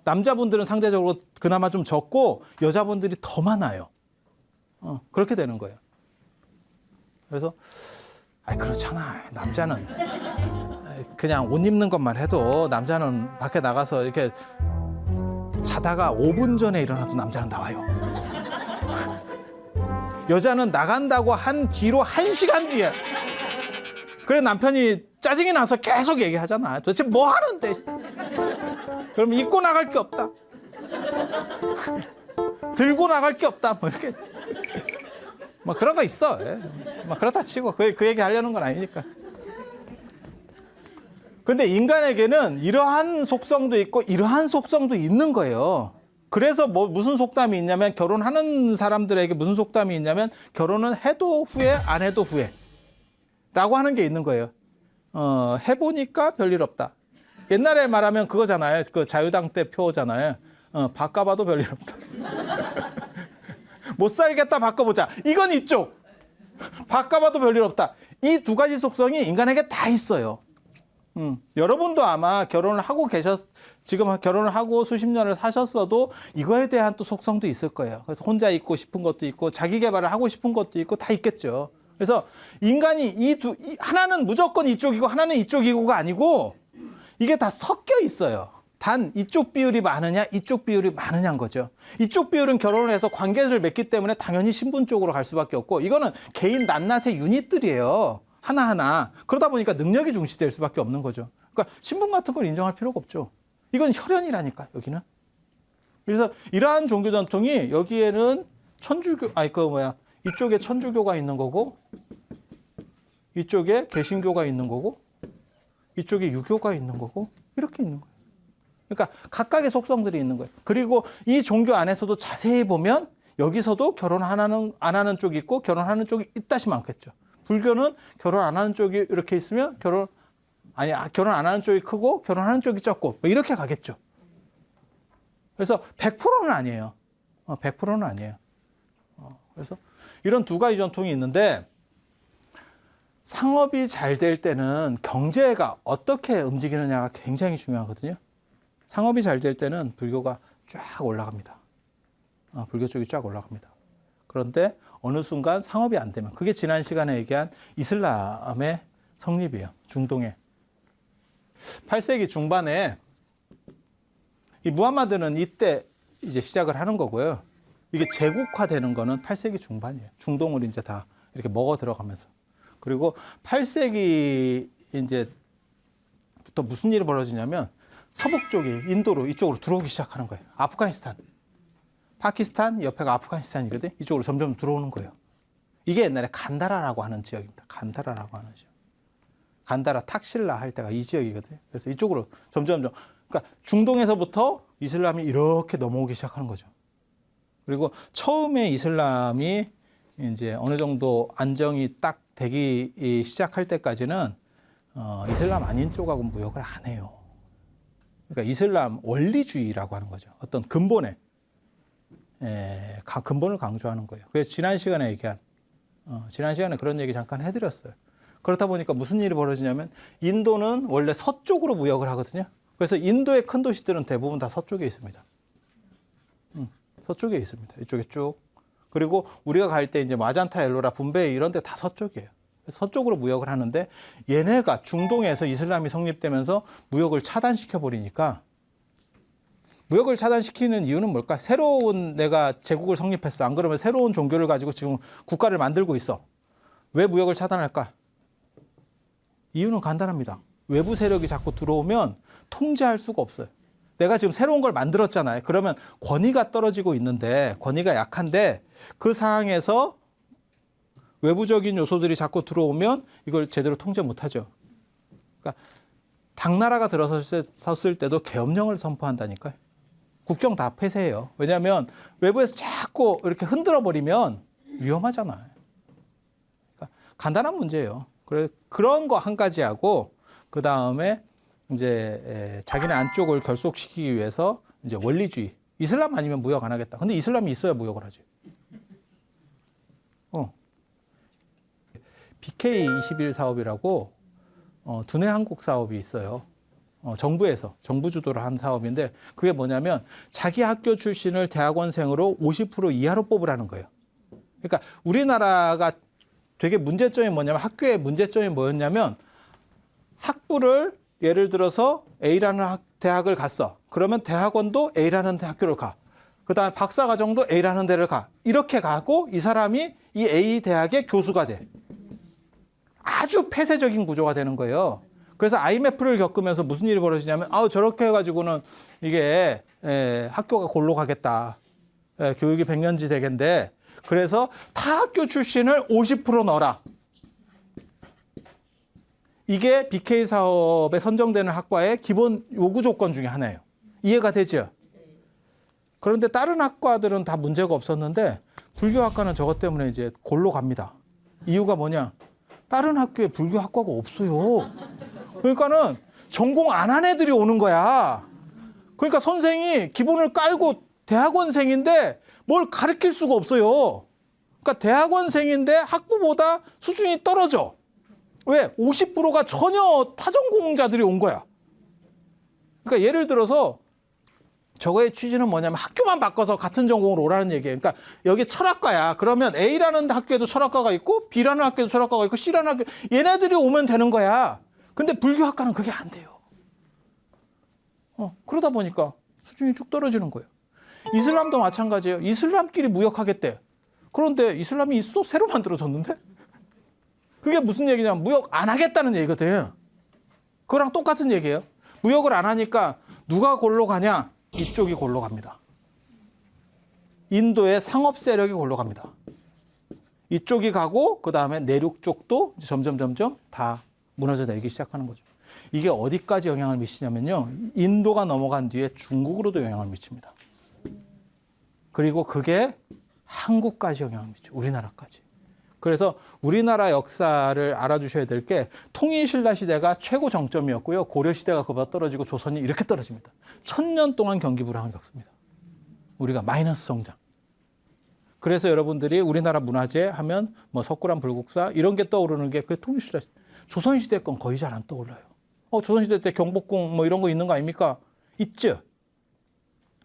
남자분들은 상대적으로 그나마 좀 적고 여자분들이 더 많아요. 그렇게 되는 거예요. 그래서 그렇잖아. 남자는 그냥 옷 입는 것만 해도 남자는 밖에 나가서 이렇게 자다가 5분 전에 일어나도 남자는 나와요. 여자는 나간다고 한 뒤로 1시간 뒤에. 그래 남편이 짜증이 나서 계속 얘기하잖아. 도대체 뭐 하는데? 그럼 입고 나갈 게 없다. 들고 나갈 게 없다. 뭐 이렇게. 뭐 그런 거 있어. 뭐 그렇다 치고 그 얘기 하려는 건 아니니까. 근데 인간에게는 이러한 속성도 있고 이러한 속성도 있는 거예요. 그래서 무슨 속담이 있냐면 결혼하는 사람들에게 무슨 속담이 있냐면 결혼은 해도 후회 안 해도 후회 라고 하는 게 있는 거예요. 해보니까 별일 없다. 옛날에 말하면 그거잖아요. 그 자유당 때 표잖아요. 바꿔봐도 별일 없다. 못 살겠다 바꿔보자. 이건 이쪽. 바꿔봐도 별일 없다. 이 두 가지 속성이 인간에게 다 있어요. 여러분도 아마 결혼을 하고 지금 결혼을 하고 수십 년을 사셨어도 이거에 대한 또 속성도 있을 거예요. 그래서 혼자 있고 싶은 것도 있고 자기 개발을 하고 싶은 것도 있고 다 있겠죠. 그래서 인간이 하나는 무조건 이쪽이고 하나는 이쪽이고가 아니고 이게 다 섞여 있어요. 단 이쪽 비율이 많으냐 이쪽 비율이 많으냐인 거죠. 이쪽 비율은 결혼을 해서 관계를 맺기 때문에 당연히 신분 쪽으로 갈 수밖에 없고 이거는 개인 낱낱의 유닛들이에요. 하나하나. 그러다 보니까 능력이 중시될 수밖에 없는 거죠. 그러니까 신분 같은 걸 인정할 필요가 없죠. 이건 혈연이라니까 여기는. 그래서 이러한 종교 전통이 여기에는 이쪽에 천주교가 있는 거고 이쪽에 개신교가 있는 거고 이쪽에 유교가 있는 거고 이렇게 있는 거예요. 그러니까 각각의 속성들이 있는 거예요. 그리고 이 종교 안에서도 자세히 보면 여기서도 결혼 안 하는 쪽이 있고 결혼하는 쪽이 있다시 많겠죠. 불교는 결혼 안 하는 쪽이 이렇게 있으면 결혼 안 하는 쪽이 크고 결혼하는 쪽이 적고 뭐 이렇게 가겠죠. 그래서 100%는 아니에요. 100%는 아니에요. 그래서 이런 두 가지 전통이 있는데 상업이 잘 될 때는 경제가 어떻게 움직이느냐가 굉장히 중요하거든요. 상업이 잘 될 때는 불교가 쫙 올라갑니다. 불교 쪽이 쫙 올라갑니다. 그런데 어느 순간 상업이 안 되면 그게 지난 시간에 얘기한 이슬람의 성립이에요. 중동에. 8세기 중반에 이 무함마드는 이때 이제 시작을 하는 거고요. 이게 제국화되는 거는 8세기 중반이에요. 중동을 이제 다 이렇게 먹어 들어가면서. 그리고 8세기 이제부터 무슨 일이 벌어지냐면 서북 쪽이 인도로 이쪽으로 들어오기 시작하는 거예요. 아프가니스탄. 파키스탄 옆에가 아프가니스탄이거든. 이쪽으로 점점 들어오는 거예요. 이게 옛날에 간다라라고 하는 지역입니다. 간다라라고 하는 지역. 간다라 탁실라 할 때가 이 지역이거든요. 그래서 이쪽으로 점점 그러니까 중동에서부터 이슬람이 이렇게 넘어오기 시작하는 거죠. 그리고 처음에 이슬람이 이제 어느 정도 안정이 딱 되기 시작할 때까지는 이슬람 아닌 쪽하고 무역을 안 해요. 그러니까 이슬람 원리주의라고 하는 거죠. 어떤 근본을 강조하는 거예요. 그래서 지난 시간에 그런 얘기 잠깐 해드렸어요. 그렇다 보니까 무슨 일이 벌어지냐면 인도는 원래 서쪽으로 무역을 하거든요. 그래서 인도의 큰 도시들은 대부분 다 서쪽에 있습니다. 서쪽에 있습니다. 이쪽에 쭉. 그리고 우리가 갈 때 이제 마잔타, 엘로라, 분베이 이런 데 다 서쪽이에요. 서쪽으로 무역을 하는데 얘네가 중동에서 이슬람이 성립되면서 무역을 차단시켜 버리니까 무역을 차단시키는 이유는 뭘까? 새로운 내가 제국을 성립했어. 안 그러면 새로운 종교를 가지고 지금 국가를 만들고 있어. 왜 무역을 차단할까? 이유는 간단합니다. 외부 세력이 자꾸 들어오면 통제할 수가 없어요. 내가 지금 새로운 걸 만들었잖아요. 그러면 권위가 떨어지고 있는데, 권위가 약한데 그 상황에서 외부적인 요소들이 자꾸 들어오면 이걸 제대로 통제 못하죠. 그러니까 당나라가 들어섰을 때도 계엄령을 선포한다니까요. 국경 다 폐쇄해요. 왜냐하면 외부에서 자꾸 이렇게 흔들어 버리면 위험하잖아요. 그러니까 간단한 문제예요. 그런 거 한 가지 하고 그 다음에 이제 자기네 안쪽을 결속시키기 위해서 이제 원리주의. 이슬람 아니면 무역 안 하겠다. 근데 이슬람이 있어야 무역을 하지. BK21 사업이라고 두뇌 한국 사업이 있어요. 정부에서 정부 주도를 한 사업인데 그게 뭐냐면 자기 학교 출신을 대학원생으로 50% 이하로 뽑으라는 거예요. 그러니까 우리나라가 되게 문제점이 뭐냐면 학교의 문제점이 뭐였냐면 학부를 예를 들어서 A라는 대학을 갔어. 그러면 대학원도 A라는 학교를 가. 그다음에 박사과정도 A라는 데를 가. 이렇게 가고 이 사람이 이 A 대학의 교수가 돼. 아주 폐쇄적인 구조가 되는 거예요. 그래서 IMF를 겪으면서 무슨 일이 벌어지냐면 저렇게 해가지고는 이게 학교가 골로 가겠다. 교육이 백년지 되겠는데 그래서 타 학교 출신을 50% 넣어라. 이게 BK 사업에 선정되는 학과의 기본 요구 조건 중에 하나예요. 이해가 되죠? 그런데 다른 학과들은 다 문제가 없었는데 불교학과는 저것 때문에 이제 골로 갑니다. 이유가 뭐냐? 다른 학교에 불교 학과가 없어요. 그러니까는 전공 안 한 애들이 오는 거야. 그러니까 선생이 기본을 깔고 대학원생인데 뭘 가르칠 수가 없어요. 그러니까 대학원생인데 학부보다 수준이 떨어져. 왜? 50%가 전혀 타전공자들이 온 거야. 그러니까 예를 들어서 저거의 취지는 뭐냐면 학교만 바꿔서 같은 전공으로 오라는 얘기예요. 그러니까 여기 철학과야. 그러면 A라는 학교에도 철학과가 있고 B라는 학교에도 철학과가 있고 C라는 학교, 얘네들이 오면 되는 거야. 근데 불교학과는 그게 안 돼요. 그러다 보니까 수준이 쭉 떨어지는 거예요. 이슬람도 마찬가지예요. 이슬람끼리 무역하겠대. 그런데 이슬람이 있어? 새로 만들어졌는데? 그게 무슨 얘기냐면 무역 안 하겠다는 얘기거든. 그거랑 똑같은 얘기예요. 무역을 안 하니까 누가 골로 가냐? 이쪽이 골로 갑니다. 인도의 상업 세력이 골로 갑니다. 이쪽이 가고 그다음에 내륙 쪽도 점점 다 무너져 내리기 시작하는 거죠. 이게 어디까지 영향을 미치냐면요. 인도가 넘어간 뒤에 중국으로도 영향을 미칩니다. 그리고 그게 한국까지 영향을 미쳐요. 우리나라까지. 그래서 우리나라 역사를 알아주셔야 될 게 통일신라 시대가 최고 정점이었고요. 고려시대가 그보다 떨어지고 조선이 이렇게 떨어집니다. 1000년 동안 경기 불황을 겪습니다. 우리가 마이너스 성장. 그래서 여러분들이 우리나라 문화재 하면 뭐 석굴암 불국사 이런 게 떠오르는 게 그게 통일신라 시대. 조선시대 건 거의 잘 안 떠올라요. 조선시대 때 경복궁 뭐 이런 거 있는 거 아닙니까? 있죠.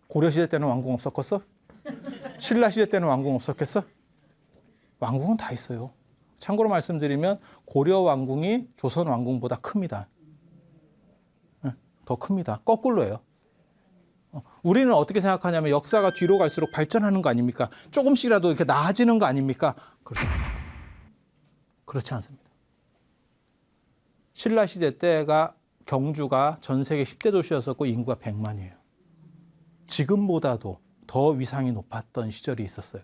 고려시대 때는 왕궁 없었겠어? 신라시대 때는 왕궁 없었겠어? 왕궁은 다 있어요. 참고로 말씀드리면 고려 왕궁이 조선 왕궁보다 큽니다. 더 큽니다. 거꾸로예요. 우리는 어떻게 생각하냐면 역사가 뒤로 갈수록 발전하는 거 아닙니까? 조금씩이라도 이렇게 나아지는 거 아닙니까? 그렇지 않습니다. 그렇지 않습니다. 신라시대 때가 경주가 전 세계 10대 도시였었고 인구가 100만이에요. 지금보다도 더 위상이 높았던 시절이 있었어요.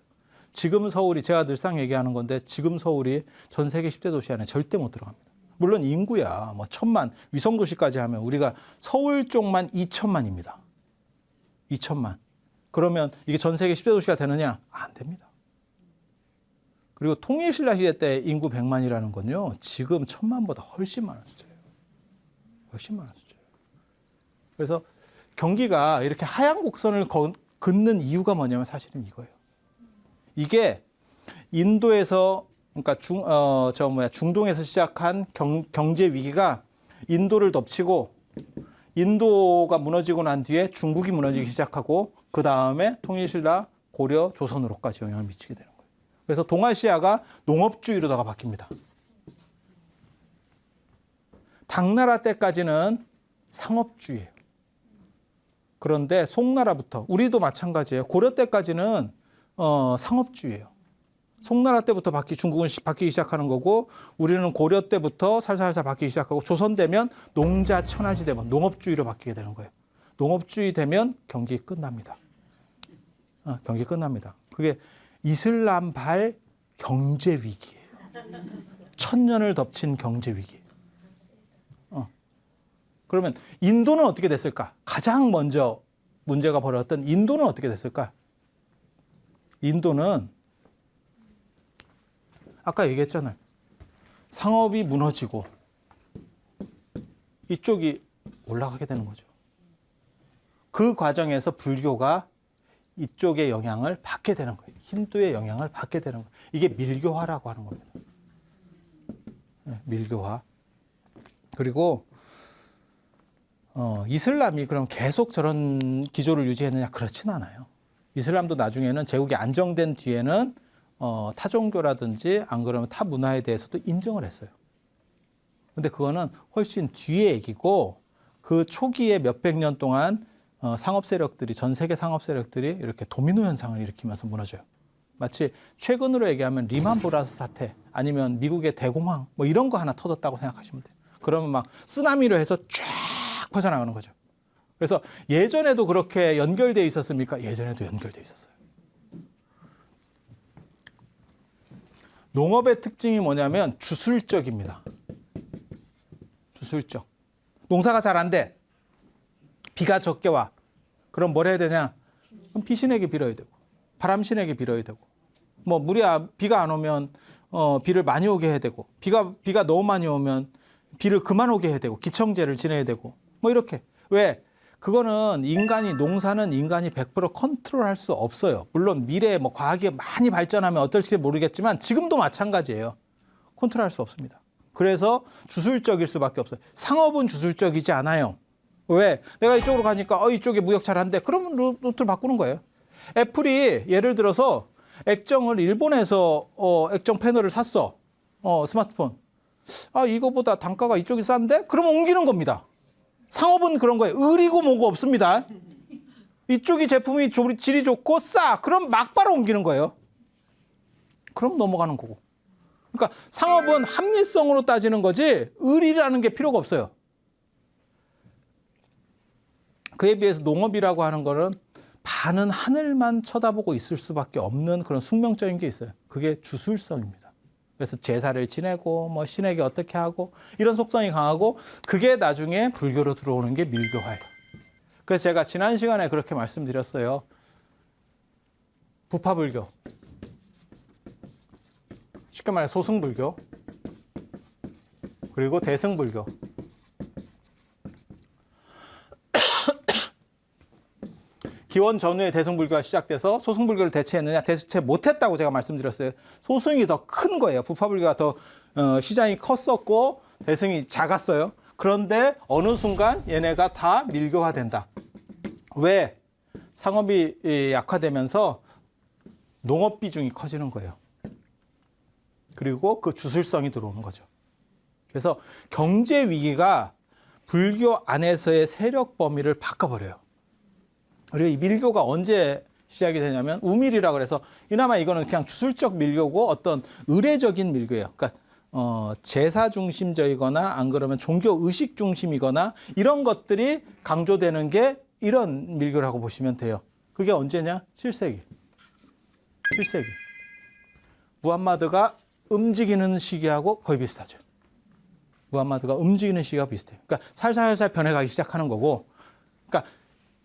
지금 서울이 제가 늘상 얘기하는 건데 지금 서울이 전 세계 10대 도시 안에 절대 못 들어갑니다. 물론 인구야 뭐 1000만 위성도시까지 하면 우리가 서울 쪽만 2000만입니다. 2000만. 그러면 이게 전 세계 10대 도시가 되느냐? 안 됩니다. 그리고 통일신라 시대 때 인구 100만이라는 건요. 지금 1000만보다 훨씬 많은 숫자예요. 훨씬 많은 숫자예요. 그래서 경기가 이렇게 하향 곡선을 긋는 이유가 뭐냐면 사실은 이거예요. 이게 인도에서 그러니까 중동에서 시작한 경제 위기가 인도를 덮치고 인도가 무너지고 난 뒤에 중국이 무너지기 시작하고 그 다음에 통일신라, 고려, 조선으로까지 영향을 미치게 되는 거예요. 그래서 동아시아가 농업주의로다가 바뀝니다. 당나라 때까지는 상업주의예요. 그런데 송나라부터 우리도 마찬가지예요. 고려 때까지는 상업주의예요. 송나라 때부터 중국은 바뀌기 시작하는 거고 우리는 고려 때부터 살살살 바뀌기 시작하고 조선 되면 농자 천하지 되면 농업주의로 바뀌게 되는 거예요. 농업주의 되면 경기 끝납니다. 경기 끝납니다. 그게 이슬람발 경제 위기예요. 1000년을 덮친 경제 위기. 그러면 인도는 어떻게 됐을까? 가장 먼저 문제가 벌어졌던 인도는 어떻게 됐을까? 인도는 아까 얘기했잖아요. 상업이 무너지고 이쪽이 올라가게 되는 거죠. 그 과정에서 불교가 이쪽의 영향을 받게 되는 거예요. 힌두의 영향을 받게 되는 거예요. 이게 밀교화라고 하는 겁니다. 밀교화. 그리고 이슬람이 그럼 계속 저런 기조를 유지했느냐? 그렇진 않아요. 이슬람도 나중에는 제국이 안정된 뒤에는 타종교라든지 안 그러면 타 문화에 대해서도 인정을 했어요. 근데 그거는 훨씬 뒤의 얘기고 그 초기에 몇백 년 동안 상업 세력들이 전 세계 상업 세력들이 이렇게 도미노 현상을 일으키면서 무너져요. 마치 최근으로 얘기하면 리만 브라더스 사태 아니면 미국의 대공황 뭐 이런 거 하나 터졌다고 생각하시면 돼요. 그러면 막 쓰나미로 해서 쫙 퍼져나가는 거죠. 그래서 예전에도 그렇게 연결돼 있었습니까? 예전에도 연결돼 있었어요. 농업의 특징이 뭐냐면 주술적입니다. 주술적. 농사가 잘 안 돼. 비가 적게 와. 그럼 뭘 해야 되냐? 그럼 비신에게 빌어야 되고 바람신에게 빌어야 되고 뭐 비가 안 오면 비를 많이 오게 해야 되고 비가 너무 많이 오면 비를 그만 오게 해야 되고 기청제를 지내야 되고 뭐 이렇게. 왜? 그거는 농사는 인간이 100% 컨트롤할 수 없어요. 물론 미래에 뭐 과학이 많이 발전하면 어떨지 모르겠지만 지금도 마찬가지예요. 컨트롤할 수 없습니다. 그래서 주술적일 수밖에 없어요. 상업은 주술적이지 않아요. 왜? 내가 이쪽으로 가니까 이쪽에 무역 잘한대. 그러면 루트를 바꾸는 거예요. 애플이 예를 들어서 액정을 일본에서 액정 패널을 샀어. 스마트폰. 이거보다 단가가 이쪽이 싼데? 그러면 옮기는 겁니다. 상업은 그런 거예요. 의리고 뭐고 없습니다. 이쪽이 제품이 질이 좋고 싸. 그럼 막바로 옮기는 거예요. 그럼 넘어가는 거고. 그러니까 상업은 합리성으로 따지는 거지 의리라는 게 필요가 없어요. 그에 비해서 농업이라고 하는 거는 반은 하늘만 쳐다보고 있을 수밖에 없는 그런 숙명적인 게 있어요. 그게 주술성입니다. 그래서 제사를 지내고 뭐 신에게 어떻게 하고 이런 속성이 강하고 그게 나중에 불교로 들어오는 게 밀교화예요. 그래서 제가 지난 시간에 그렇게 말씀드렸어요. 부파불교, 쉽게 말해 소승불교, 그리고 대승불교. 기원 전후에 대승불교가 시작돼서 소승불교를 대체했느냐? 대체 못했다고 제가 말씀드렸어요. 소승이 더 큰 거예요. 부파불교가 더 시장이 컸었고 대승이 작았어요. 그런데 어느 순간 얘네가 다 밀교화된다. 왜? 상업이 약화되면서 농업 비중이 커지는 거예요. 그리고 그 주술성이 들어오는 거죠. 그래서 경제 위기가 불교 안에서의 세력 범위를 바꿔버려요. 그리고 이 밀교가 언제 시작이 되냐면 우밀이라 그래서 이나마 이거는 그냥 주술적 밀교고 어떤 의례적인 밀교예요. 그러니까 제사 중심적이거나 안 그러면 종교 의식 중심이거나 이런 것들이 강조되는 게 이런 밀교라고 보시면 돼요. 그게 언제냐? 7세기. 7세기. 무함마드가 움직이는 시기하고 거의 비슷하죠. 무함마드가 움직이는 시기가 비슷해요. 그러니까 살살살 변해가기 시작하는 거고, 그러니까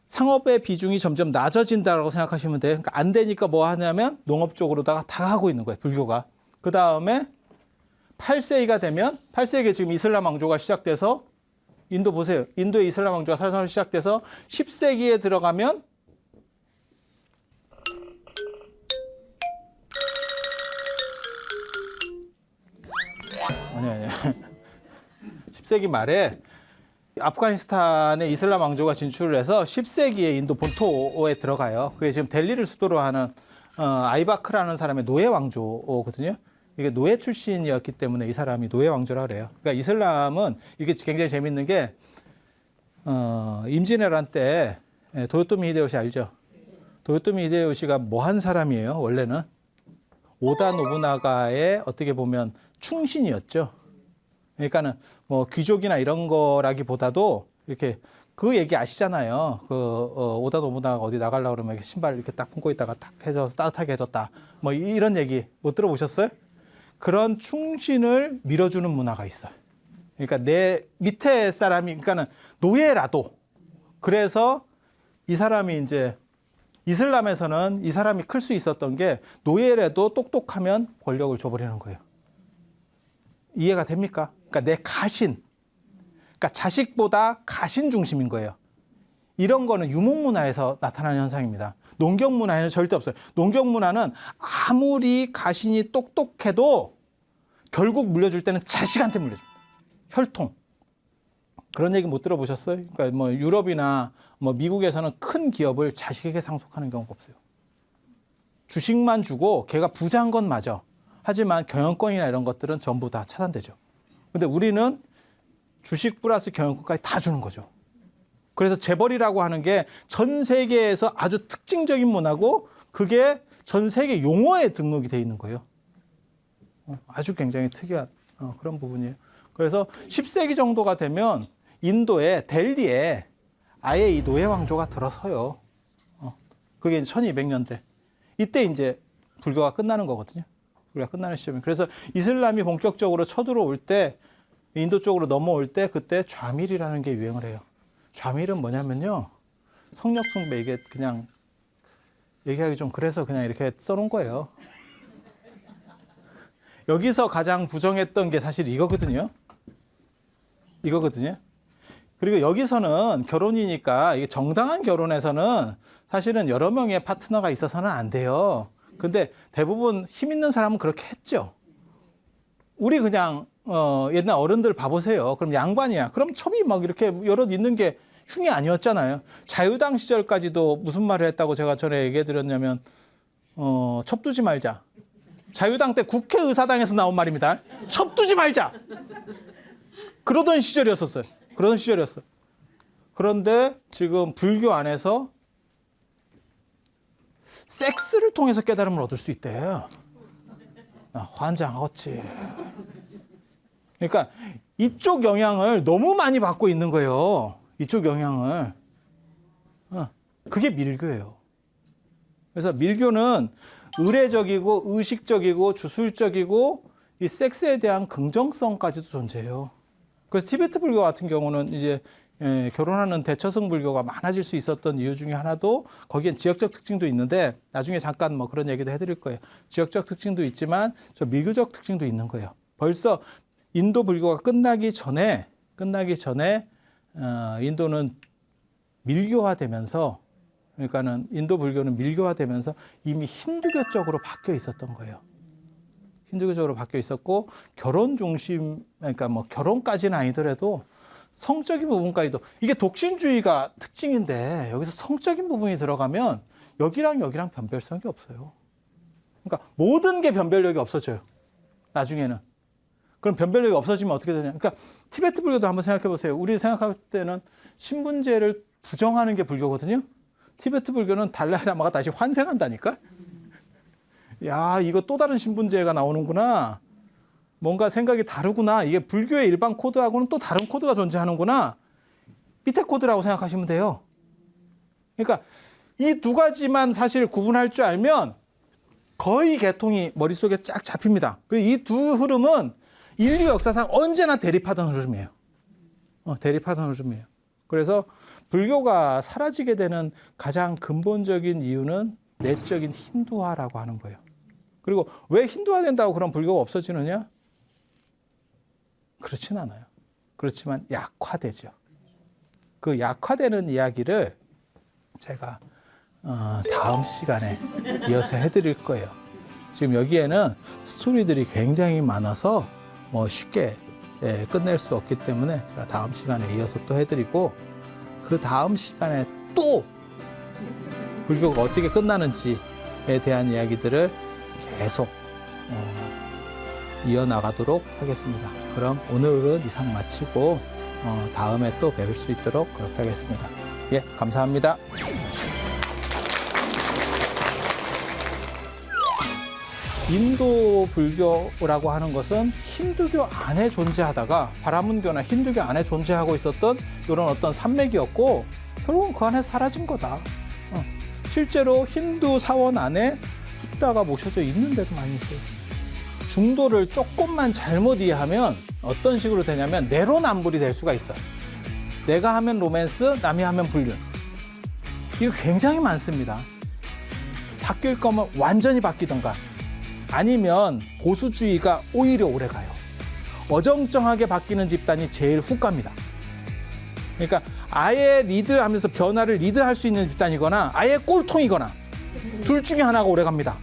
상업의 비중이 점점 낮아진다고 생각하시면 돼요. 그러니까 안 되니까 뭐 하냐면 농업 쪽으로다가 다 하고 있는 거예요, 불교가. 그 다음에 8세기가 되면 8세기에 지금 이슬람 왕조가 시작돼서 인도 보세요. 인도의 이슬람 왕조가 살살 시작돼서 10세기에 들어가면 아니 10세기 말에 아프가니스탄의 이슬람 왕조가 진출을 해서 10세기에 인도 본토에 들어가요. 그게 지금 델리를 수도로 하는 아이바크라는 사람의 노예 왕조거든요. 이게 노예 출신이었기 때문에 이 사람이 노예 왕조라 그래요. 그러니까 이슬람은 이게 굉장히 재밌는 게 임진왜란 때 도요토미 히데요시 알죠? 도요토미 히데요시가 뭐 한 사람이에요? 원래는 오다 노부나가의 어떻게 보면 충신이었죠. 그러니까는 뭐 귀족이나 이런 거라기보다도 이렇게 그 얘기 아시잖아요. 오다 노부나가 어디 나가려고 그러면 이렇게 신발 이렇게 딱 품고 있다가 딱 해줘서 따뜻하게 해줬다. 뭐 이런 얘기 못 들어보셨어요? 그런 충신을 밀어주는 문화가 있어요. 그러니까 내 밑에 사람이, 그러니까는 노예라도. 그래서 이 사람이 이제 이슬람에서는 이 사람이 클 수 있었던 게 노예라도 똑똑하면 권력을 줘버리는 거예요. 이해가 됩니까? 그러니까 내 가신, 그러니까 자식보다 가신 중심인 거예요. 이런 거는 유목문화에서 나타나는 현상입니다. 농경문화에는 절대 없어요. 농경문화는 아무리 가신이 똑똑해도 결국 물려줄 때는 자식한테 물려줍니다. 혈통. 그런 얘기 못 들어보셨어요? 그러니까 뭐 유럽이나 뭐 미국에서는 큰 기업을 자식에게 상속하는 경우가 없어요. 주식만 주고 걔가 부자인 건 맞아. 하지만 경영권이나 이런 것들은 전부 다 차단되죠. 근데 우리는 주식 플러스 경영권까지 다 주는 거죠. 그래서 재벌이라고 하는 게 전 세계에서 아주 특징적인 문화고 그게 전 세계 용어에 등록이 돼 있는 거예요. 아주 굉장히 특이한 그런 부분이에요. 그래서 10세기 정도가 되면 인도의 델리에 아예 이 노예 왕조가 들어서요. 그게 1200년대. 이때 이제 불교가 끝나는 거거든요. 불교가 끝나는 시점이에요. 그래서 이슬람이 본격적으로 쳐들어올 때 인도 쪽으로 넘어올 때 그때 좌밀이라는 게 유행을 해요. 좌밀은 뭐냐면요. 성역 숭배 이게 그냥 얘기하기 좀 그래서 그냥 이렇게 써놓은 거예요. 여기서 가장 부정했던 게 사실 이거거든요. 그리고 여기서는 결혼이니까 이게 정당한 결혼에서는 사실은 여러 명의 파트너가 있어서는 안 돼요. 근데 대부분 힘 있는 사람은 그렇게 했죠. 우리 그냥 옛날 어른들 봐보세요. 그럼 양반이야. 그럼 첩이 막 이렇게 여럿 있는 게 흉이 아니었잖아요. 자유당 시절까지도 무슨 말을 했다고 제가 전에 얘기해 드렸냐면 첩 두지 말자. 자유당 때 국회의사당에서 나온 말입니다. 첩 두지 말자. 그러던 시절이었었어요. 그러던 시절이었어. 그런데 지금 불교 안에서 섹스를 통해서 깨달음을 얻을 수 있대요. 환장하겠지. 그러니까 이쪽 영향을 너무 많이 받고 있는 거예요. 이쪽 영향을. 그게 밀교예요. 그래서 밀교는 의례적이고 의식적이고 주술적이고 이 섹스에 대한 긍정성까지도 존재해요. 그래서 티베트 불교 같은 경우는 이제 결혼하는 대처성 불교가 많아질 수 있었던 이유 중에 하나도 거기엔 지역적 특징도 있는데 나중에 잠깐 뭐 그런 얘기도 해드릴 거예요. 지역적 특징도 있지만 저 밀교적 특징도 있는 거예요. 벌써 인도 불교가 끝나기 전에 인도는 밀교화되면서 그러니까는 인도 불교는 밀교화되면서 이미 힌두교 쪽으로 바뀌어 있었던 거예요. 힌두교 쪽으로 바뀌어 있었고 결혼 중심 그러니까 뭐 결혼까지는 아니더라도 성적인 부분까지도 이게 독신주의가 특징인데 여기서 성적인 부분이 들어가면 여기랑 변별성이 없어요. 그러니까 모든 게 변별력이 없어져요. 나중에는. 그럼 변별력이 없어지면 어떻게 되냐. 그러니까 티베트 불교도 한번 생각해 보세요. 우리 생각할 때는 신분제를 부정하는 게 불교거든요. 티베트 불교는 달라이라마가 다시 환생한다니까. 야, 이거 또 다른 신분제가 나오는구나. 뭔가 생각이 다르구나. 이게 불교의 일반 코드하고는 또 다른 코드가 존재하는구나. 밑에 코드라고 생각하시면 돼요. 그러니까 이 두 가지만 사실 구분할 줄 알면 거의 개통이 머릿속에 쫙 잡힙니다. 그리고 이 두 흐름은 인류 역사상 언제나 대립하던 흐름이에요. 대립하던 흐름이에요. 그래서 불교가 사라지게 되는 가장 근본적인 이유는 내적인 힌두화라고 하는 거예요. 그리고 왜 힌두화 된다고 그럼 불교가 없어지느냐? 그렇진 않아요. 그렇지만 약화되죠. 그 약화되는 이야기를 제가 다음 시간에 이어서 해드릴 거예요. 지금 여기에는 스토리들이 굉장히 많아서 뭐 쉽게 끝낼 수 없기 때문에 제가 다음 시간에 이어서 또 해드리고 그 다음 시간에 또 불교가 어떻게 끝나는지에 대한 이야기들을 계속 이어나가도록 하겠습니다. 그럼 오늘은 이상 마치고 다음에 또 뵐 수 있도록 그렇게 하겠습니다. 예, 감사합니다. 인도 불교라고 하는 것은 힌두교 안에 존재하다가 바라문교나 힌두교 안에 존재하고 있었던 이런 어떤 산맥이었고 결국은 그 안에 사라진 거다. 실제로 힌두 사원 안에 붓다가 모셔져 있는 데도 많이 있어요. 중도를 조금만 잘못 이해하면 어떤 식으로 되냐면 내로남불이 될 수가 있어요. 내가 하면 로맨스, 남이 하면 불륜. 이거 굉장히 많습니다. 바뀔 거면 완전히 바뀌던가 아니면 보수주의가 오히려 오래가요. 어정쩡하게 바뀌는 집단이 제일 훅 갑니다. 그러니까 아예 리드하면서 변화를 리드할 수 있는 집단이거나 아예 꼴통이거나 둘 중에 하나가 오래갑니다.